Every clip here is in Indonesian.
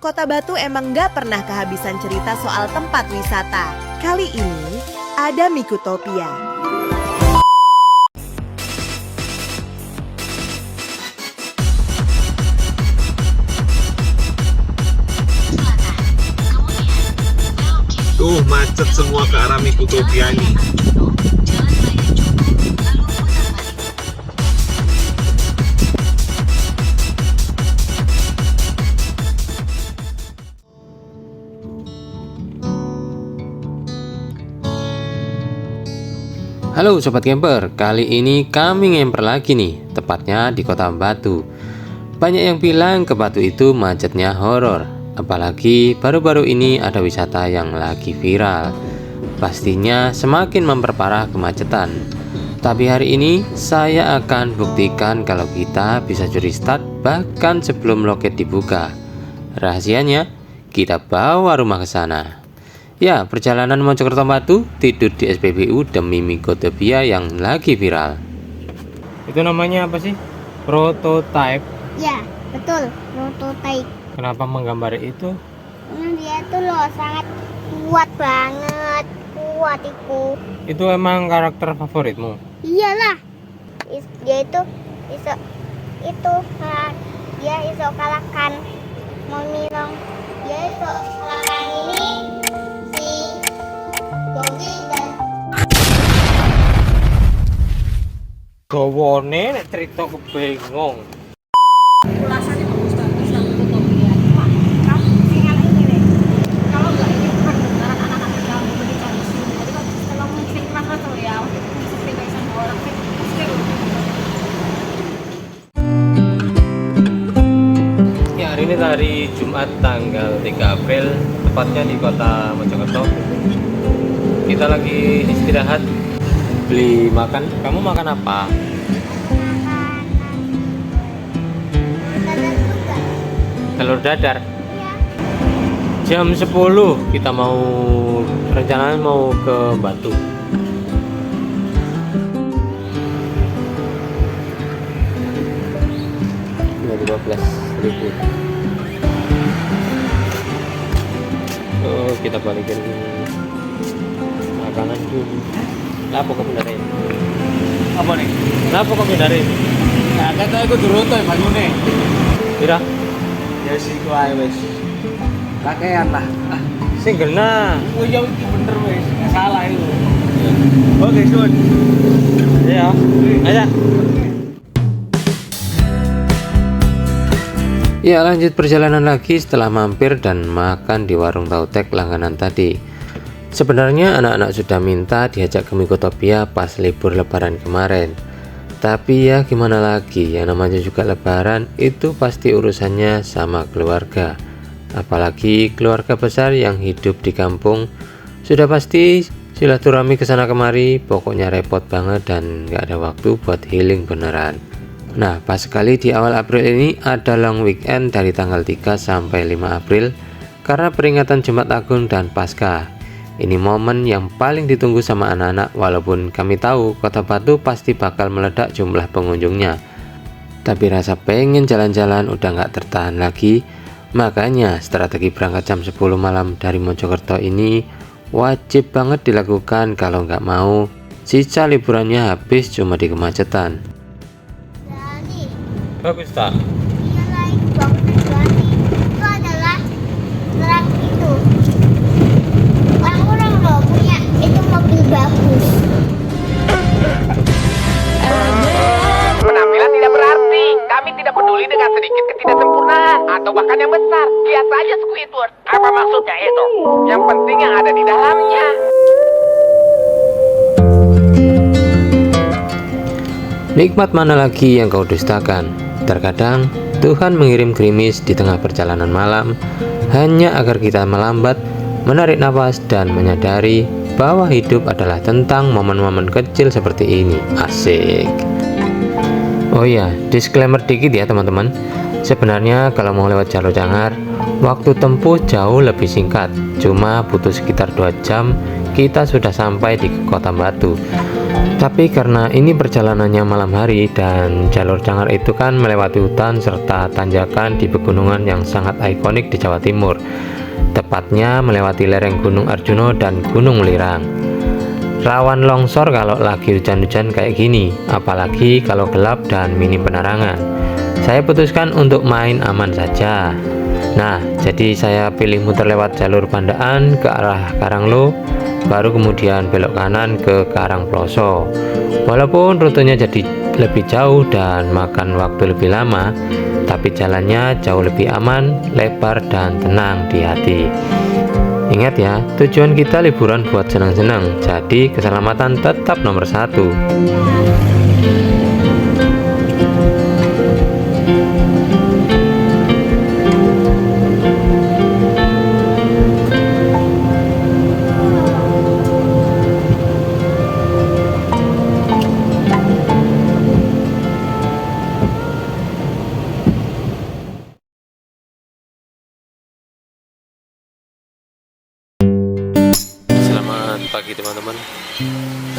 Kota Batu emang gak pernah kehabisan cerita soal tempat wisata. Kali ini ada Mikutopia. Tuh macet semua ke arah Mikutopia nih. Halo Sobat Camper, kali ini kami ngemper lagi nih, tepatnya di Kota Batu. Banyak yang bilang ke Batu itu macetnya horor, apalagi baru-baru ini ada wisata yang lagi viral. Pastinya semakin memperparah kemacetan. Tapi hari ini saya akan buktikan kalau kita bisa curi start bahkan sebelum loket dibuka. Rahasianya, kita bawa rumah ke sana. Ya, perjalanan Mojokerto Batu tidur di SPBU demi Mikutopia yang lagi viral. Itu namanya apa sih? Prototype. Ya, betul, prototype. Kenapa menggambar itu? Dia tuh loh sangat kuat banget, kuat itu. Itu emang karakter favoritmu? Iyalah, dia itu iso dia iso kalahkan Momilong. Dia iso kalahkan ini si Yogi dan Gawone nek cerita kebengong. Ulasannya bagus banget tentang Mikutopia. Cuma kamu tinggal ini deh. Kalau nggak ini bukan beneran anak-anak yang mau berbicara di sini. Jadi kalau mungkin masa tuh ya, bisa pribadi sama orang sih. Ya, hari ini hari Jumat tanggal 3 April, tepatnya di Kota Mojokerto. Kita lagi istirahat, beli makan. Kamu makan apa? Telur dadar. Jam 10 kita mau rencananya mau ke Batu. Ini 12.000. Oh, kita balikin makanan dulu. Kenapa kau pindahin? Apa nih? Kenapa kau pindahin? Nah, kata aku turun tuh banyune. Kira? Ya sih ku ae wis. Kakean lah. Sing gena. Oh ya iki bener wis, enggak salah itu. Oke, Sun. Iya. Ayo. Ya, lanjut perjalanan lagi setelah mampir dan makan di warung tautek langganan tadi. Sebenarnya anak-anak sudah minta diajak ke Mikutopia pas libur lebaran kemarin. Tapi ya gimana lagi, yang namanya juga lebaran itu pasti urusannya sama keluarga. Apalagi keluarga besar yang hidup di kampung, sudah pasti silaturahmi kesana kemari, pokoknya repot banget dan gak ada waktu buat healing beneran. Nah, pas sekali di awal April ini ada long weekend dari tanggal 3 sampai 5 April karena peringatan Jumat Agung dan Paskah. Ini momen yang paling ditunggu sama anak-anak, walaupun kami tahu Kota Batu pasti bakal meledak jumlah pengunjungnya. Tapi rasa pengen jalan-jalan udah nggak tertahan lagi, makanya strategi berangkat jam 10 malam dari Mojokerto ini wajib banget dilakukan kalau nggak mau sisa liburannya habis cuma di kemacetan. Dani. Bagus tak? Iya lagi bagus Dani. Itu adalah truk itu. Orang-orang loh punya itu mobil bagus. Penampilan tidak berarti. Kami tidak peduli dengan sedikit ketidaksempurnaan atau bahkan yang besar. Lihat saja Squidward. Apa maksudnya itu? Yang penting yang ada di dalamnya. Nikmat mana lagi yang kau dustakan? Terkadang Tuhan mengirim gerimis di tengah perjalanan malam hanya agar kita melambat, menarik nafas dan menyadari bahwa hidup adalah tentang momen-momen kecil seperti ini. Asik. Oh ya, disclaimer dikit ya teman-teman. Sebenarnya kalau mau lewat jalur Cangar, waktu tempuh jauh lebih singkat. Cuma butuh sekitar 2 jam kita sudah sampai di Kota Batu. Tapi karena ini perjalanannya malam hari dan jalur Cangar itu kan melewati hutan serta tanjakan di pegunungan yang sangat ikonik di Jawa Timur, tepatnya melewati lereng Gunung Arjuno dan Gunung Lirang. Rawan longsor kalau lagi hujan-hujan kayak gini, apalagi kalau gelap dan minim penerangan. Saya putuskan untuk main aman saja. Nah, jadi saya pilih muter lewat jalur Pandaan ke arah Karanglo, baru kemudian belok kanan ke Karangploso. Walaupun rutenya jadi lebih jauh dan makan waktu lebih lama, tapi jalannya jauh lebih aman, lebar dan tenang di hati. Ingat ya, tujuan kita liburan buat senang-senang, jadi keselamatan tetap nomor satu. Pagi teman-teman,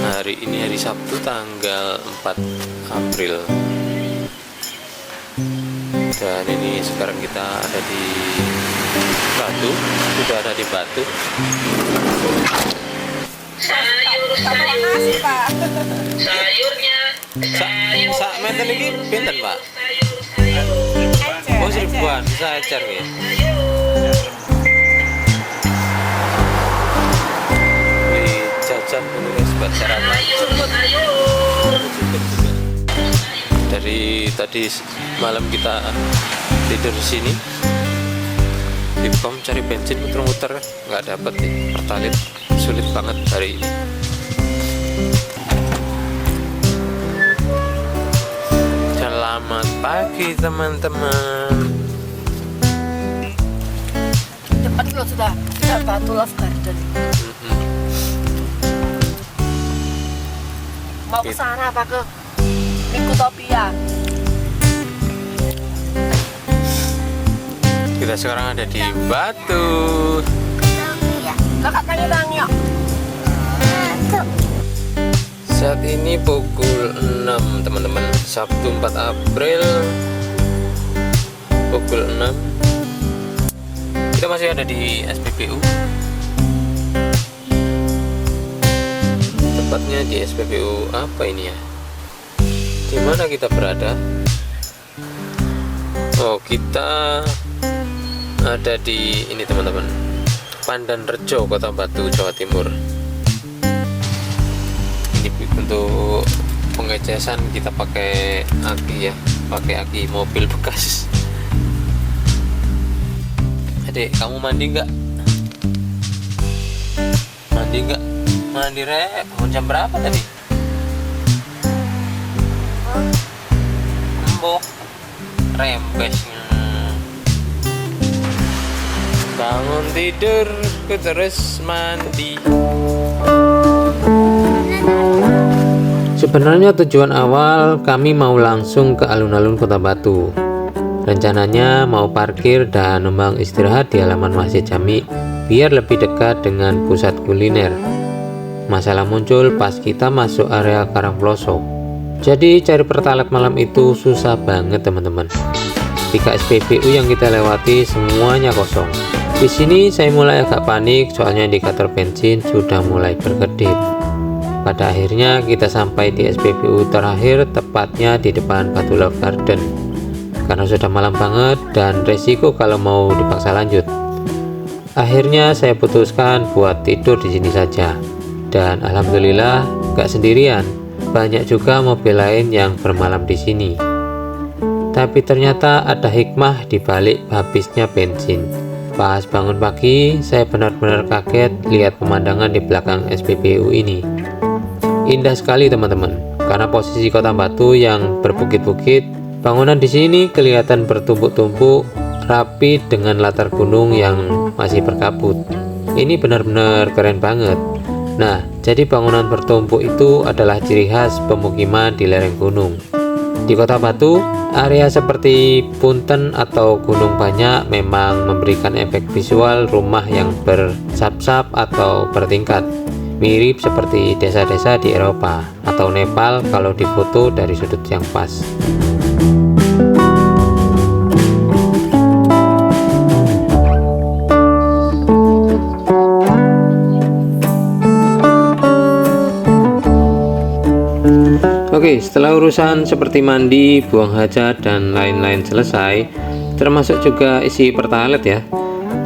hari ini hari Sabtu tanggal 4 April dan ini sekarang kita ada di Batu, sudah ada di Batu. Sak menten ini pinten Pak? Oh 1000-an, bisa ecer ya. Buat sarapan. Dari tadi malam kita tidur di sini, di pom cari bensin muter-muter nggak dapet nih, pertalite sulit banget hari ini. Selamat pagi teman-teman. Depan lo sudah Batu Love Garden. Mau ke sana apa ke Mikutopia? Kita sekarang ada di Batu. Kakak tanya. Saat ini pukul 6 teman-teman, Sabtu 4 April pukul 6. Kita masih ada di SPBU, tepatnya di SPBU apa ini ya, di mana kita berada? Oh, kita ada di ini teman-teman, Pandanrejo, Kota Batu, Jawa Timur. Ini untuk pengecesan kita pakai aki ya, pakai aki mobil bekas. Adik, kamu mandi nggak? Mandi nggak? Mandi rek, jam berapa tadi? Embok rembesnya. Bangun tidur, terus mandi. Sebenarnya tujuan awal kami mau langsung ke alun-alun Kota Batu. Rencananya mau parkir dan numpang istirahat di halaman Masjid Jami biar lebih dekat dengan pusat kuliner. Masalah muncul pas kita masuk area Karangploso. Jadi cari pertalite malam itu susah banget teman-teman. 3 SPBU yang kita lewati semuanya kosong. Di sini saya mulai agak panik soalnya indikator bensin sudah mulai berkedip. Pada akhirnya kita sampai di SPBU terakhir, tepatnya di depan Batu Love Garden. Karena sudah malam banget dan resiko kalau mau dipaksa lanjut. Akhirnya saya putuskan buat tidur di sini saja. Dan alhamdulillah gak sendirian, banyak juga mobil lain yang bermalam di sini. Tapi ternyata ada hikmah di balik habisnya bensin. Pas bangun pagi, saya benar-benar kaget lihat pemandangan di belakang SPBU ini. Indah sekali teman-teman, karena posisi Kota Batu yang berbukit-bukit, bangunan di sini kelihatan bertumpuk-tumpuk rapi dengan latar gunung yang masih berkabut. Ini benar-benar keren banget. Nah, jadi bangunan bertumpuk itu adalah ciri khas pemukiman di lereng gunung. Di Kota Batu, area seperti Punten atau Gunung Banyak memang memberikan efek visual rumah yang bersap-sap atau bertingkat. mirip seperti desa-desa di Eropa atau Nepal kalau difoto dari sudut yang pas. Oke, setelah urusan seperti mandi, buang hajat, dan lain-lain selesai, termasuk juga isi pertalite ya.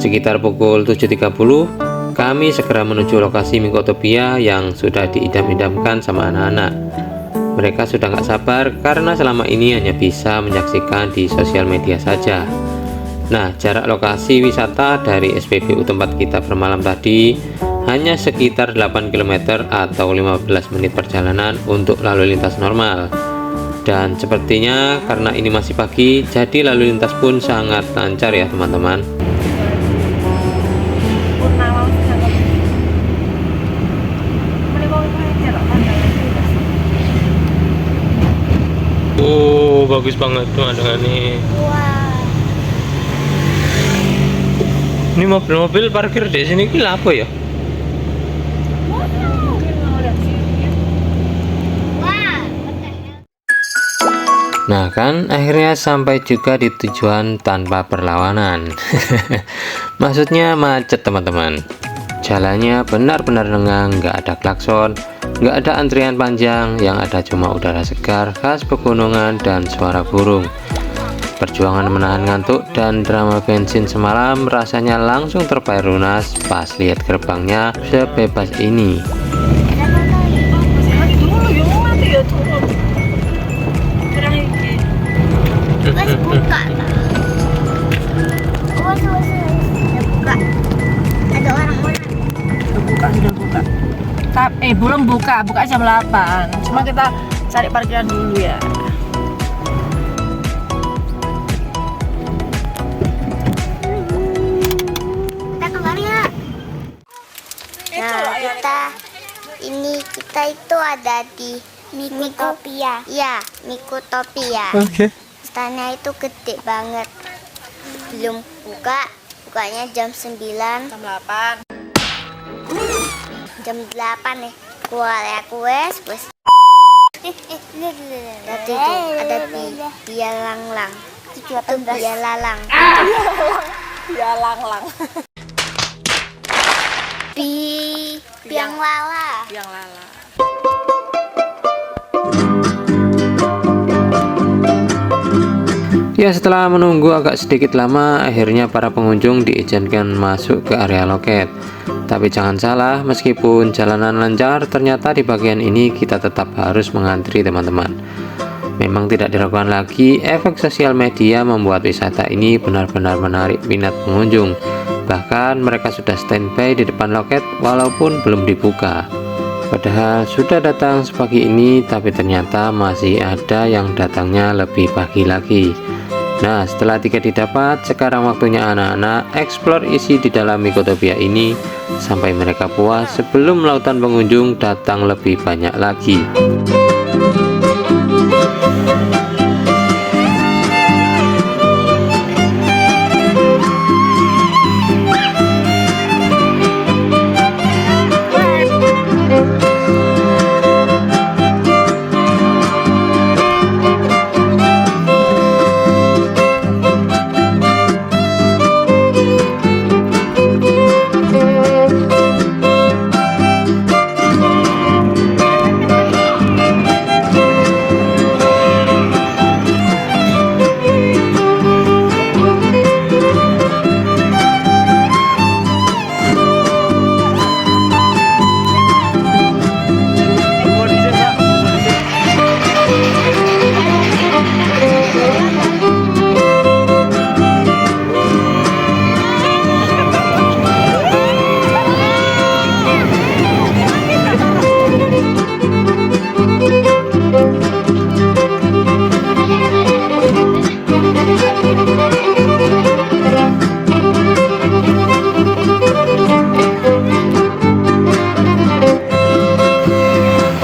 Sekitar pukul 7.30, kami segera menuju lokasi Mikotopia yang sudah diidam-idamkan sama anak-anak. Mereka sudah nggak sabar karena selama ini hanya bisa menyaksikan di sosial media saja. Nah, jarak lokasi wisata dari SPBU tempat kita bermalam tadi hanya sekitar 8 km atau 15 menit perjalanan untuk lalu lintas normal. Dan sepertinya karena ini masih pagi, jadi lalu lintas pun sangat lancar ya teman-teman. Oh, bagus banget tuh pemandangannya. Wah. Ini mobil-mobil parkir di sini gila apa ya? Nah kan, akhirnya sampai juga di tujuan tanpa perlawanan. Maksudnya macet teman-teman. Jalannya benar-benar lengang, nggak ada klakson, nggak ada antrian panjang, yang ada cuma udara segar khas pegunungan dan suara burung. Perjuangan menahan ngantuk dan drama bensin semalam rasanya langsung terbayar lunas pas lihat gerbangnya sebebas ini. Wes buka. Wes buka. Ada orang-orang. Sudah buka. Belum buka jam 8. Cuma kita cari parkiran dulu ya. Kita kembali ya. Nah, kita itu ada di Mikotopia. Ya, Mikotopia. Oke. Istana itu gede banget. Belum bukanya jam 9. Jam 8. Jam 8 nih. Aku wes. Tadi itu ada bialanglang. Itu bialalang. Bialanglang. Biang lala. Biang lala. Ya, setelah menunggu agak sedikit lama, akhirnya para pengunjung diizinkan masuk ke area loket. Tapi jangan salah, meskipun jalanan lancar, ternyata di bagian ini kita tetap harus mengantri teman-teman. Memang tidak diragukan lagi, efek sosial media membuat wisata ini benar-benar menarik minat pengunjung. Bahkan mereka sudah standby di depan loket walaupun belum dibuka. Padahal sudah datang sepagi ini, tapi ternyata masih ada yang datangnya lebih pagi lagi. Nah, setelah tiket didapat, sekarang waktunya anak-anak explore isi di dalam Mikotopia ini sampai mereka puas sebelum lautan pengunjung datang lebih banyak lagi.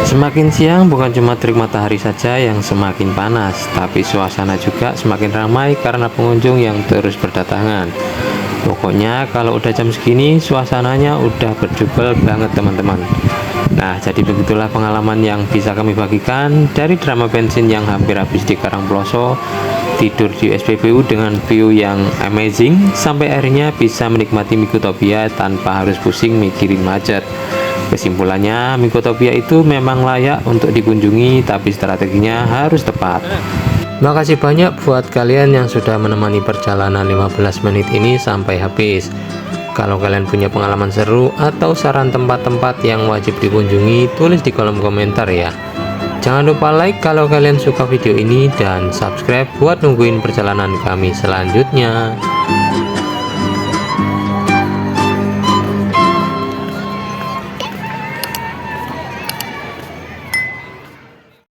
Semakin siang bukan cuma terik matahari saja yang semakin panas, tapi suasana juga semakin ramai karena pengunjung yang terus berdatangan. Pokoknya kalau udah jam segini suasananya udah berjubel banget teman-teman. Nah, jadi begitulah pengalaman yang bisa kami bagikan dari drama bensin yang hampir habis di Karangploso, tidur di SPBU dengan view yang amazing, sampai akhirnya bisa menikmati Mikutopia tanpa harus pusing mikirin macet. Kesimpulannya, Mikutopia itu memang layak untuk dikunjungi, tapi strateginya harus tepat. Makasih banyak buat kalian yang sudah menemani perjalanan 15 menit ini sampai habis. Kalau kalian punya pengalaman seru atau saran tempat-tempat yang wajib dikunjungi, tulis di kolom komentar ya. Jangan lupa like kalau kalian suka video ini dan subscribe buat nungguin perjalanan kami selanjutnya.